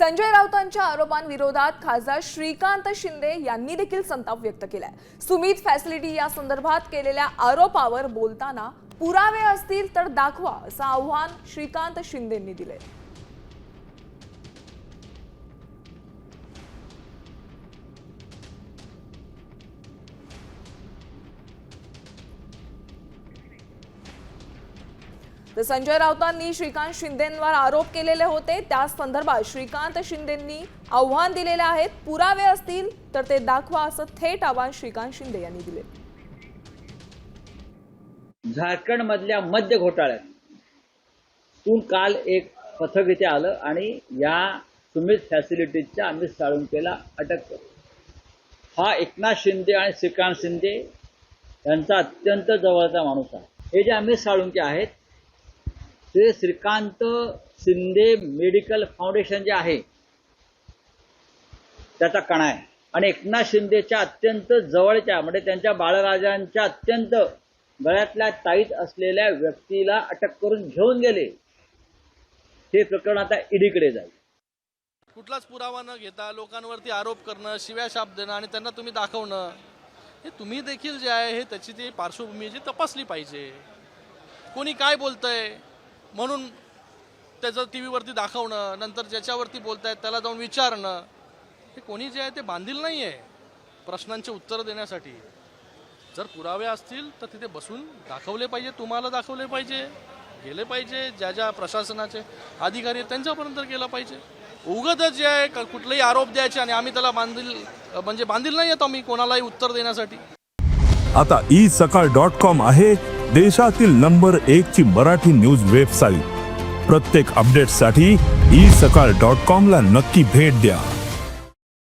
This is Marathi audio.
संजय राऊतांच्या आरोपांविरोधात खासदार श्रीकांत शिंदे यांनी देखील संताप व्यक्त केलाय। सुमित फॅसिलिटी या संदर्भात केलेल्या आरोपावर बोलताना पुरावे असतील तर दाखवा असं आव्हान श्रीकांत शिंदेंनी दिले। तर संजय राऊतांनी श्रीकांत शिंदेंवर आरोप केलेले होते, त्या संदर्भात श्रीकांत शिंदेंनी आव्हान दिलेले आहेत। पुरावे असतील तर ते दाखवा असं थेट आव्हान श्रीकांत शिंदे यांनी दिले। झारखंड मधल्या मद्य घोटाळ्यातून काल एक पथक इथे आलं आणि या सुमित फॅसिलिटीजच्या अमित साळुंकेला अटक केली। हा एकनाथ शिंदे आणि श्रीकांत शिंदे यांचा अत्यंत जवळचा माणूस आहे। हे जे अमित साळुंके आहेत ते श्रीकांत शिंदे मेडिकल फाउंडेशन जे आहे त्याचा कणा आहे आणि एकनाथ शिंदेच्या अत्यंत जवळच्या म्हणजे त्यांच्या बाळराजांच्या अत्यंत गळ्यातल्या ताईत असलेल्या व्यक्तीला अटक करून घेऊन गेले। हे प्रकरण आता ईडीकडे जाईल। कुठलाच पुरावा न घेता लोकांवरती आरोप करणं, शिव्या शाप देणं आणि त्यांना तुम्ही दाखवणं, हे तुम्ही देखील जे आहे हे त्याची ती पार्श्वभूमी जी तपासली पाहिजे। कोणी काय बोलतंय म्हणून त्याचं टीव्हीवरती दाखवणं, नंतर ज्याच्यावरती बोलतायत त्याला जाऊन विचारणं, हे कोणी जे आहे ते बांधील नाही आहे प्रश्नांचे उत्तर देण्यासाठी। जर पुरावे असतील तर तिथे बसून दाखवले पाहिजे, तुम्हाला दाखवले पाहिजे, गेले पाहिजे, ज्या ज्या प्रशासनाचे अधिकारी आहेत त्यांच्यापर्यंत गेलं पाहिजे। उगाच जे आहे कुठलेही आरोप द्यायचे आणि आम्ही त्याला बांधील नाही येतो आम्ही कोणालाही उत्तर देण्यासाठी। आता isakal.com आहे देशातील नंबर 1 ची मराठी न्यूज वेबसाईट। प्रत्येक अपडेटसाठी isakal.com ला नक्की भेट द्या।